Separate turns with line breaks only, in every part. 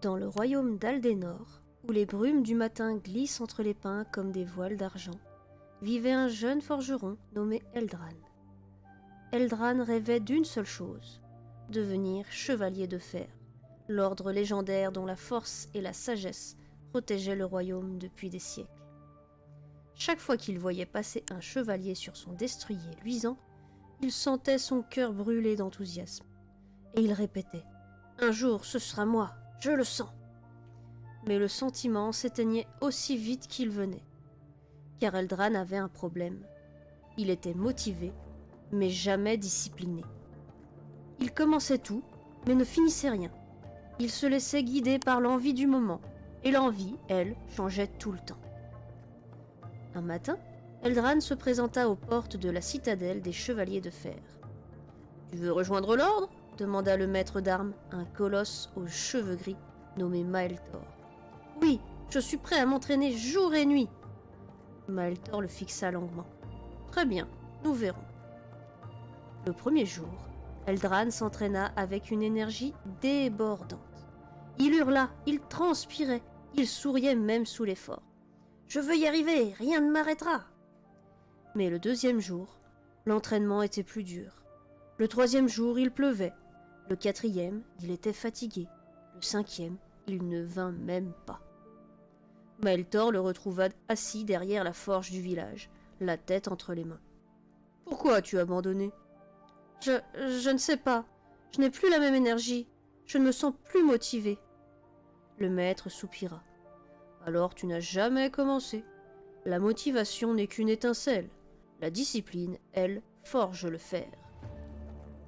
Dans le royaume d'Aldenor, où les brumes du matin glissent entre les pins comme des voiles d'argent, vivait un jeune forgeron nommé Eldran. Eldran rêvait d'une seule chose, devenir chevalier de fer, l'ordre légendaire dont la force et la sagesse protégeaient le royaume depuis des siècles. Chaque fois qu'il voyait passer un chevalier sur son destrier luisant, il sentait son cœur brûler d'enthousiasme. Et il répétait « Un jour, ce sera moi, je le sens !» Mais le sentiment s'éteignait aussi vite qu'il venait. Car Eldran avait un problème. Il était motivé, mais jamais discipliné. Il commençait tout, mais ne finissait rien. Il se laissait guider par l'envie du moment, et l'envie, elle, changeait tout le temps. Un matin, Eldran se présenta aux portes de la citadelle des Chevaliers de Fer. « Tu veux rejoindre l'ordre » demanda le maître d'armes, un colosse aux cheveux gris, nommé Maeltor. « Oui, je suis prêt à m'entraîner jour et nuit. » Maeltor le fixa longuement. « Très bien, nous verrons. » Le premier jour, Eldran s'entraîna avec une énergie débordante. Il hurla, il transpirait, il souriait même sous l'effort. « Je veux y arriver, rien ne m'arrêtera !» Mais le deuxième jour, l'entraînement était plus dur. Le troisième jour, il pleuvait. Le quatrième, il était fatigué. Le cinquième, il ne vint même pas. Maeltor le retrouva assis derrière la forge du village, la tête entre les mains. « Pourquoi as-tu abandonné ?»« Je ne sais pas. Je n'ai plus la même énergie. Je ne me sens plus motivé. » Le maître soupira. « Alors tu n'as jamais commencé. La motivation n'est qu'une étincelle. La discipline, elle, forge le fer. »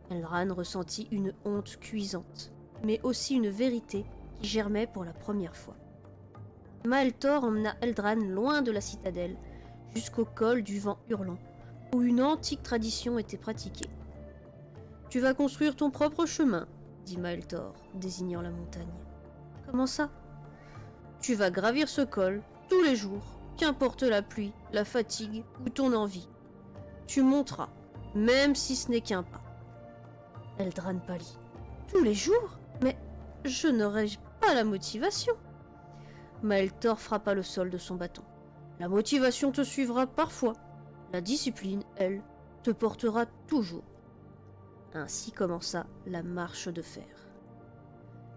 Eldran ressentit une honte cuisante, mais aussi une vérité qui germait pour la première fois. Maeltor emmena Eldran loin de la citadelle, jusqu'au col du vent hurlant, où une antique tradition était pratiquée. « Tu vas construire ton propre chemin, » dit Maeltor, désignant la montagne. « Comment ça ?»« Tu vas gravir ce col, tous les jours, qu'importe la pluie, la fatigue ou ton envie. Tu monteras, même si ce n'est qu'un pas. » Eldran pâlit. « Tous les jours ? Mais je n'aurai pas la motivation. » Maeltor frappa le sol de son bâton. « La motivation te suivra parfois. La discipline, elle, te portera toujours. » Ainsi commença la marche de fer.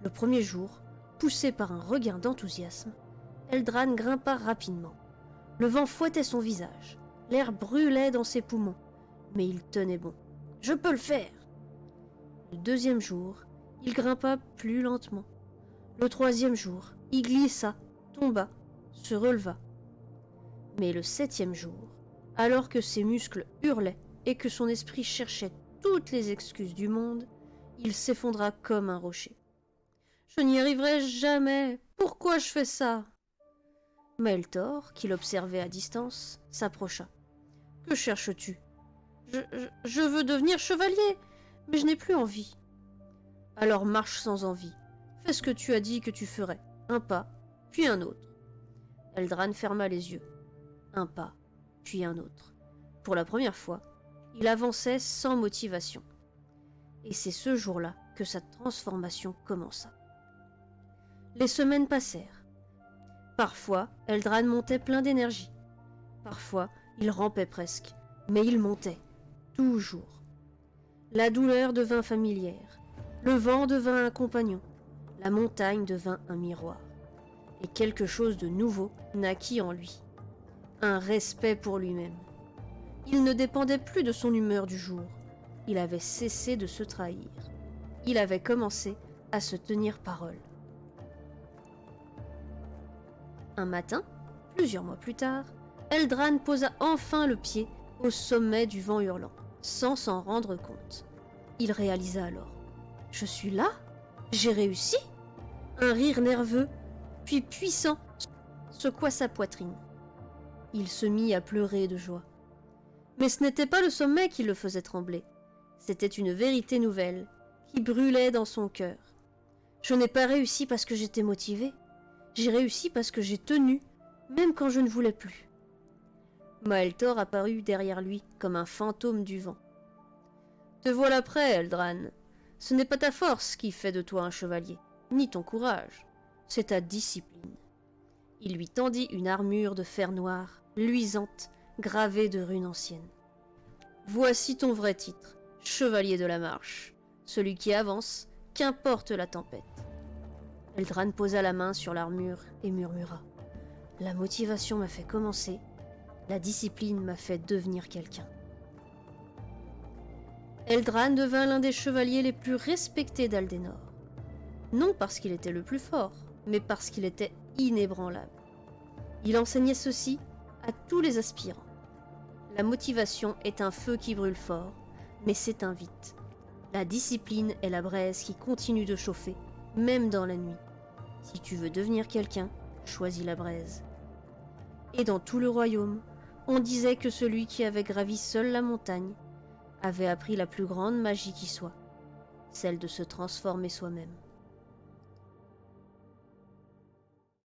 Le premier jour, poussé par un regain d'enthousiasme, Eldran grimpa rapidement. Le vent fouettait son visage, l'air brûlait dans ses poumons, mais il tenait bon. « Je peux le faire !» Le deuxième jour, il grimpa plus lentement. Le troisième jour, il glissa, tomba, se releva. Mais le septième jour, alors que ses muscles hurlaient et que son esprit cherchait toutes les excuses du monde, il s'effondra comme un rocher. « Je n'y arriverai jamais. Pourquoi je fais ça ?» Maeltor, qui l'observait à distance, s'approcha. « Que cherches-tu ?»« Je veux devenir chevalier, mais je n'ai plus envie. » « Alors marche sans envie. Fais ce que tu as dit que tu ferais. Un pas, puis un autre. » Eldran ferma les yeux. Un pas, puis un autre. Pour la première fois, il avançait sans motivation. Et c'est ce jour-là que sa transformation commença. Les semaines passèrent. Parfois, Eldran montait plein d'énergie. Parfois, il rampait presque, mais il montait, toujours. La douleur devint familière. Le vent devint un compagnon, la montagne devint un miroir, et quelque chose de nouveau naquit en lui, un respect pour lui-même. Il ne dépendait plus de son humeur du jour, il avait cessé de se trahir, il avait commencé à se tenir parole. Un matin, plusieurs mois plus tard, Eldran posa enfin le pied au sommet du vent hurlant, sans s'en rendre compte. Il réalisa alors. « Je suis là ? J'ai réussi ?» Un rire nerveux, puis puissant, secoua sa poitrine. Il se mit à pleurer de joie. Mais ce n'était pas le sommet qui le faisait trembler. C'était une vérité nouvelle qui brûlait dans son cœur. « Je n'ai pas réussi parce que j'étais motivé. J'ai réussi parce que j'ai tenu, même quand je ne voulais plus. » Maeltor apparut derrière lui comme un fantôme du vent. « Te voilà prêt, Eldran. Ce n'est pas ta force qui fait de toi un chevalier, ni ton courage. c'est ta discipline. Il lui tendit une armure de fer noir, luisante, gravée de runes anciennes. Voici ton vrai titre, chevalier de la marche, celui qui avance, qu'importe la tempête. Eldrane posa la main sur l'armure et murmura. La motivation m'a fait commencer, la discipline m'a fait devenir quelqu'un. Eldrane devint l'un des chevaliers les plus respectés d'Aldenor. Non parce qu'il était le plus fort, mais parce qu'il était inébranlable. Il enseignait ceci à tous les aspirants. La motivation est un feu qui brûle fort, mais s'éteint vite. La discipline est la braise qui continue de chauffer, même dans la nuit. Si tu veux devenir quelqu'un, choisis la braise. Et dans tout le royaume, on disait que celui qui avait gravi seul la montagne avait appris la plus grande magie qui soit, celle de se transformer soi-même.